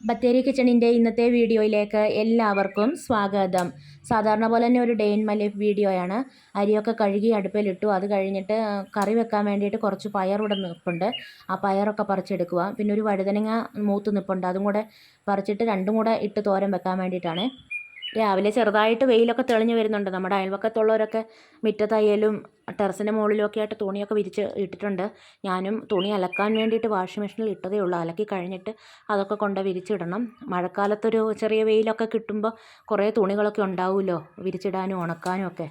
ബത്തേരി കിച്ചണിൻ്റെ ഇന്നത്തെ വീഡിയോയിലേക്ക് എല്ലാവർക്കും സ്വാഗതം. സാധാരണ പോലെ തന്നെ ഒരു ഡേ ഇൻ മൈ ലൈഫ് വീഡിയോയാണ്. അരിയൊക്കെ കഴുകി അടുപ്പിലിട്ടു. അത് കഴിഞ്ഞിട്ട് കറി വെക്കാൻ വേണ്ടിയിട്ട് കുറച്ച് പയറിവിടെ നിൽപ്പുണ്ട്. ആ പയറൊക്കെ പറിച്ചെടുക്കുക. പിന്നെ ഒരു വഴുതനങ്ങ മൂത്ത് നിൽപ്പുണ്ട്. അതും കൂടെ പറിച്ചിട്ട് രണ്ടും കൂടെ ഇട്ട് തോരൻ വെക്കാൻ വേണ്ടിയിട്ടാണ്. രാവിലെ ചെറുതായിട്ട് വെയിലൊക്കെ തെളിഞ്ഞു വരുന്നുണ്ട്. നമ്മുടെ അയൽവക്കത്തുള്ളവരൊക്കെ മുറ്റത്തയ്യലും ടെറസിൻ്റെ മുകളിലൊക്കെ ആയിട്ട് തുണിയൊക്കെ വിരിച്ച് ഇട്ടിട്ടുണ്ട്. ഞാനും തുണി അലക്കാൻ വേണ്ടിയിട്ട് വാഷിംഗ് മെഷീനിൽ ഇട്ടതേ ഉള്ളൂ. അലക്കി കഴിഞ്ഞിട്ട് അതൊക്കെ കൊണ്ട് വിരിച്ചിടണം. മഴക്കാലത്തൊരു ചെറിയ വെയിലൊക്കെ കിട്ടുമ്പോൾ കുറേ തുണികളൊക്കെ ഉണ്ടാവുമല്ലോ വിരിച്ചിടാനും ഉണക്കാനും ഒക്കെ.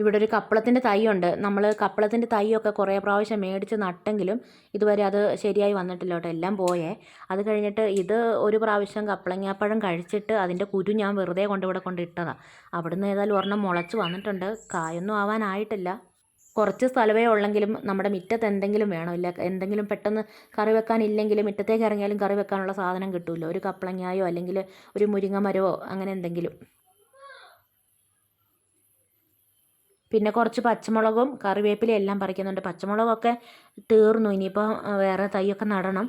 ഇവിടെ ഒരു കപ്പളത്തിൻ്റെ തൈയുണ്ട്. നമ്മൾ കപ്പളത്തിൻ്റെ തൈയൊക്കെ കുറേ പ്രാവശ്യം മേടിച്ച് നട്ടെങ്കിലും ഇതുവരെ അത് ശരിയായി വന്നിട്ടില്ല കേട്ടോ. എല്ലാം പോയേ. അത് കഴിഞ്ഞിട്ട് ഇത് ഒരു പ്രാവശ്യം കപ്പളങ്ങാപ്പഴം കഴിച്ചിട്ട് അതിൻ്റെ കുരു ഞാൻ വെറുതെ ഇവിടെ കൊണ്ടിട്ടതാണ്. അവിടുന്ന് ഏതായാലും ഒരെണ്ണം മുളച്ച് വന്നിട്ടുണ്ട്. കായൊന്നും ആവാനായിട്ടില്ല. കുറച്ച് സ്ഥലമേ ഉള്ളെങ്കിലും നമ്മുടെ മുറ്റത്ത് എന്തെങ്കിലും വേണം. ഇല്ല എന്തെങ്കിലും പെട്ടെന്ന് കറി വെക്കാനില്ലെങ്കിലും മുറ്റത്തേക്ക് ഇറങ്ങിയാലും കറി വെക്കാനുള്ള സാധനം കിട്ടുമല്ലോ. ഒരു കപ്പളങ്ങായോ അല്ലെങ്കിൽ ഒരു മുരിങ്ങ മരമോ അങ്ങനെ എന്തെങ്കിലും. പിന്നെ കുറച്ച് പച്ചമുളകും കറിവേപ്പിലയും എല്ലാം പറിക്കുന്നുണ്ട്. പച്ചമുളകൊക്കെ തീർന്നു. ഇനിയിപ്പോൾ വേറെ തൈയൊക്കെ നടണം.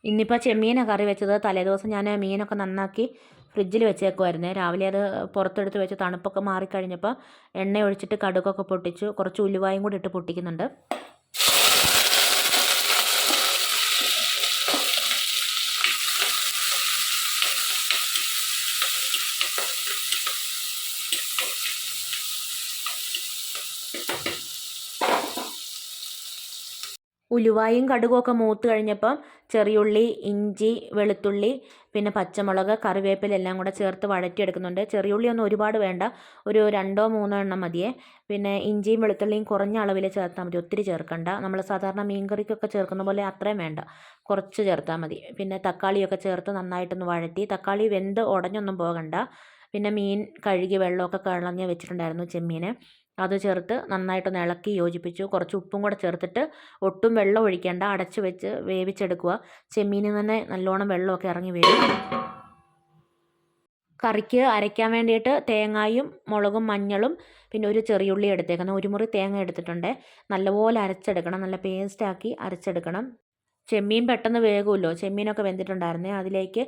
ഇന്നിപ്പോൾ ചെമ്മീനാണ് കറി വെച്ചത്. തലേദിവസം ഞാൻ മീനൊക്കെ നന്നാക്കി ഫ്രിഡ്ജിൽ വെച്ചേക്കുമായിരുന്നേ. രാവിലെ അത് പുറത്തെടുത്ത് വെച്ച് തണുപ്പൊക്കെ മാറിക്കഴിഞ്ഞപ്പോൾ എണ്ണ ഒഴിച്ചിട്ട് കടുകൊക്കെ പൊട്ടിച്ചു. കുറച്ച് ഉലുവായും കൂടി ഇട്ട് പൊട്ടിക്കുന്നുണ്ട്. ഉലുവായും കടുകുമൊക്കെ മൂത്ത് കഴിഞ്ഞപ്പം ചെറിയുള്ളി, ഇഞ്ചി, വെളുത്തുള്ളി, പിന്നെ പച്ചമുളക്, കറിവേപ്പില എല്ലാം കൂടെ ചേർത്ത് വഴറ്റിയെടുക്കുന്നുണ്ട്. ചെറിയുള്ളി ഒന്നും ഒരുപാട് വേണ്ട, ഒരു 2-3 എണ്ണം മതിയേ. പിന്നെ ഇഞ്ചിയും വെളുത്തുള്ളിയും കുറഞ്ഞ അളവിൽ ചേർത്താൽ മതി, ഒത്തിരി ചേർക്കണ്ട. നമ്മൾ സാധാരണ മീൻകറിക്കൊക്കെ ചേർക്കുന്ന പോലെ അത്രയും വേണ്ട, കുറച്ച് ചേർത്താൽ മതി. പിന്നെ തക്കാളിയൊക്കെ ചേർത്ത് നന്നായിട്ടൊന്ന് വഴറ്റി. തക്കാളി വെന്ത് ഉടഞ്ഞൊന്നും പോകണ്ട. പിന്നെ മീൻ കഴുകി വെള്ളമൊക്കെ കളഞ്ഞ് വെച്ചിട്ടുണ്ടായിരുന്നു ചെമ്മീൻ, അത് ചേർത്ത് നന്നായിട്ടൊന്ന് ഇളക്കി യോജിപ്പിച്ചു. കുറച്ച് ഉപ്പും കൂടെ ചേർത്തിട്ട് ഒട്ടും വെള്ളം ഒഴിക്കേണ്ട, അടച്ച് വെച്ച് വേവിച്ചെടുക്കുക. ചെമ്മീനിൽ തന്നെ നല്ലോണം വെള്ളമൊക്കെ ഇറങ്ങി വരും. കറിക്ക് അരയ്ക്കാൻ വേണ്ടിയിട്ട് തേങ്ങായും മുളകും മഞ്ഞളും പിന്നെ ഒരു ചെറിയുള്ളി എടുത്തേക്കണം. ഒരു മുറി തേങ്ങ എടുത്തിട്ടുണ്ട്. നല്ലപോലെ അരച്ചെടുക്കണം, നല്ല പേസ്റ്റാക്കി അരച്ചെടുക്കണം. ചെമ്മീൻ പെട്ടെന്ന് വേകുമല്ലോ. ചെമ്മീനൊക്കെ വെന്തിട്ടുണ്ടായിരുന്നേ. അതിലേക്ക്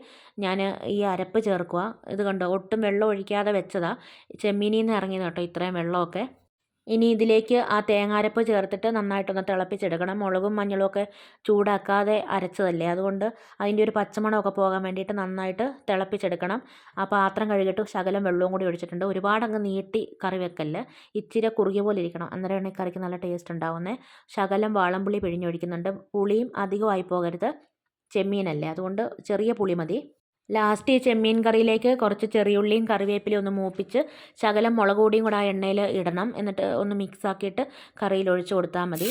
ഞാൻ ഈ അരപ്പ് ചേർക്കുക. ഇത് കണ്ടോ, ഒട്ടും വെള്ളം ഒഴിക്കാതെ വെച്ചതാണ്. ചെമ്മീനിൽ നിന്ന് ഇറങ്ങിയത് കേട്ടോ ഇത്രയും വെള്ളമൊക്കെ. ഇനി ഇതിലേക്ക് ആ തേങ്ങാരപ്പ് ചേർത്തിട്ട് നന്നായിട്ടൊന്ന് തിളപ്പിച്ചെടുക്കണം. മുളകും മഞ്ഞളും ഒക്കെ ചൂടാക്കാതെ അരച്ചതല്ലേ, അതുകൊണ്ട് അതിൻ്റെ ഒരു പച്ചമണമൊക്കെ പോകാൻ വേണ്ടിയിട്ട് നന്നായിട്ട് തിളപ്പിച്ചെടുക്കണം. ആ പാത്രം കഴുകിയിട്ട് ശകലം വെള്ളവും കൂടി ഒഴിച്ചിട്ടുണ്ട്. ഒരുപാടങ്ങ് നീട്ടി കറി വെക്കല്ല്, ഇച്ചിരി കുറുകിയ പോലെ ഇരിക്കണം, അന്നേരമാണ് ഈ കറിക്ക് നല്ല ടേസ്റ്റ് ഉണ്ടാവുന്നത്. ശകലം വാളംപുളി പിഴിഞ്ഞൊഴിക്കുന്നുണ്ട്. പുളിയും അധികമായി പോകരുത്, ചെമ്മീനല്ലേ, അതുകൊണ്ട് ചെറിയ പുളി മതി. ലാസ്റ്റ് ഈ ചെമ്മീൻ കറിയിലേക്ക് കുറച്ച് ചെറിയുള്ളിയും കറിവേപ്പിലയും ഒന്ന് മൂപ്പിച്ച് ശകലം മുളക് പൊടിയും കൂടെ ആ എണ്ണയിൽ ഇടണം. എന്നിട്ട് ഒന്ന് മിക്സ് ആക്കിയിട്ട് കറിയിൽ ഒഴിച്ച് കൊടുത്താൽ മതി.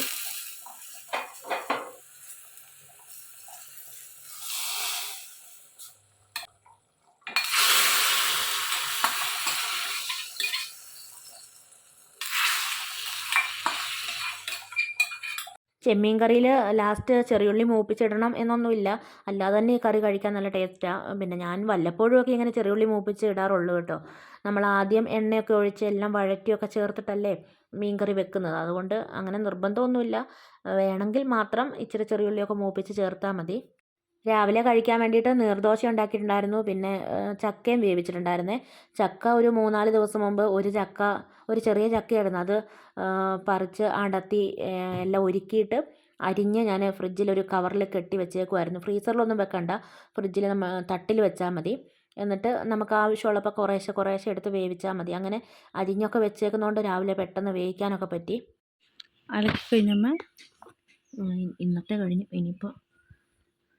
ചെമ്മീൻ കറിയിൽ ലാസ്റ്റ് ചെറിയുള്ളി മൂപ്പിച്ചിടണം എന്നൊന്നുമില്ല, അല്ലാതെ തന്നെ ഈ കറി കഴിക്കാൻ നല്ല ടേസ്റ്റാണ്. പിന്നെ ഞാൻ വല്ലപ്പോഴും ഒക്കെ ഇങ്ങനെ ചെറിയുള്ളി മൂപ്പിച്ച് ഇടാറുള്ളൂ കേട്ടോ. നമ്മൾ ആദ്യം എണ്ണയൊക്കെ ഒഴിച്ച് എല്ലാം വഴറ്റിയൊക്കെ ചേർത്തിട്ടല്ലേ മീൻ കറി വെക്കുന്നത്, അതുകൊണ്ട് അങ്ങനെ നിർബന്ധമൊന്നുമില്ല. വേണമെങ്കിൽ മാത്രം ഇച്ചിരി ചെറിയുള്ളിയൊക്കെ മൂപ്പിച്ച് ചേർത്താൽ മതി. രാവിലെ കഴിക്കാൻ വേണ്ടിയിട്ട് നീർദോശ ഉണ്ടാക്കിയിട്ടുണ്ടായിരുന്നു. പിന്നെ ചക്കയും വേവിച്ചിട്ടുണ്ടായിരുന്നേ. ചക്ക ഒരു 3-4 ദിവസം മുമ്പ് ഒരു ചെറിയ ചക്കയായിരുന്നു, അത് പറിച്ച് അടത്തി എല്ലാം ഒരുക്കിയിട്ട് അരിഞ്ഞ് ഞാൻ ഫ്രിഡ്ജിലൊരു കവറിൽ കെട്ടി വെച്ചേക്കുമായിരുന്നു. ഫ്രീസറിലൊന്നും വെക്കണ്ട, ഫ്രിഡ്ജിൽ തട്ടിൽ വെച്ചാൽ മതി. എന്നിട്ട് നമുക്ക് ആവശ്യമുള്ളപ്പോൾ കുറേശ്ശെ കുറേശ്ശെ എടുത്ത് വേവിച്ചാൽ മതി. അങ്ങനെ അരിഞ്ഞൊക്കെ വെച്ചേക്കുന്നതുകൊണ്ട് രാവിലെ പെട്ടെന്ന് വേവിക്കാനൊക്കെ പറ്റി. അലക്കി കഴിഞ്ഞമ്മ ഇന്നത്തെ കഴിഞ്ഞു. ഇനിയിപ്പോൾ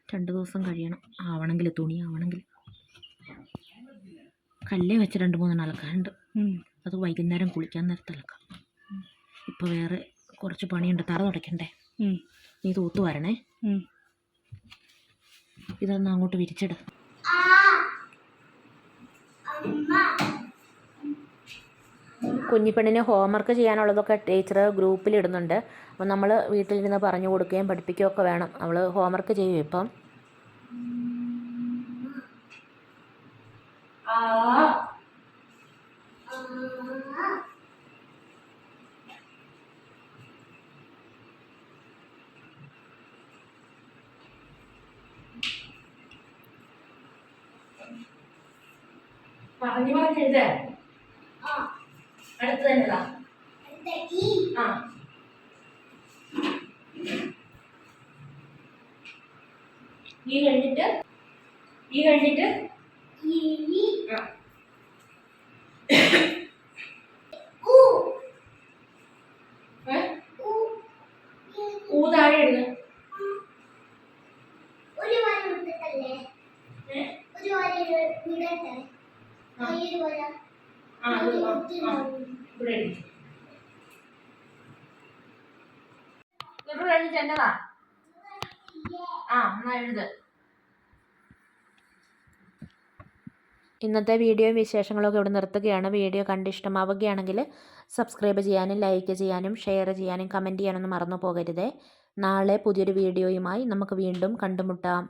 2 ദിവസം കഴിയണം ആവണമെങ്കിൽ, തുണി ആവണമെങ്കിൽ. കല്ലേ വെച്ച് 2-3 അലക്കാനുണ്ട്. അത് വൈകുന്നേരം കുളിക്കാൻ നേരത്തെ അലക്കാം. ഇപ്പോൾ വേറെ കുറച്ച് പണിയുണ്ട്. തറ തുടയ്ക്കണ്ടേ, നീ തൂത്ത് വരണേ. ഇതൊന്ന് അങ്ങോട്ട് വിരിച്ചിട്. കുഞ്ഞിപ്പെണ്ണിന് ഹോംവർക്ക് ചെയ്യാനുള്ളതൊക്കെ ടീച്ചർ ഗ്രൂപ്പിലിടുന്നുണ്ട്. അപ്പോൾ നമ്മൾ വീട്ടിലിരുന്ന് പറഞ്ഞു കൊടുക്കുകയും പഠിപ്പിക്കുകയും ഒക്കെ വേണം. അവൾ ഹോംവർക്ക് ചെയ്യും ഇപ്പം. പറഞ്ഞു പറഞ്ഞെഴുതേ. അടുത്ത് തന്നെതാ. ഈ കഴിഞ്ഞിട്ട് താഴെ ഇടുന്നു. എന്നതാ എന്നാ എഴുത്. ഇന്നത്തെ വീഡിയോയും വിശേഷങ്ങളൊക്കെ ഇവിടെ നിർത്തുകയാണ്. വീഡിയോ കണ്ട് ഇഷ്ടമാവുകയാണെങ്കിൽ സബ്സ്ക്രൈബ് ചെയ്യാനും ലൈക്ക് ചെയ്യാനും ഷെയർ ചെയ്യാനും കമൻറ്റ് ചെയ്യാനൊന്നും മറന്നു പോകരുതേ. നാളെ പുതിയൊരു വീഡിയോയുമായി നമുക്ക് വീണ്ടും കണ്ടുമുട്ടാം.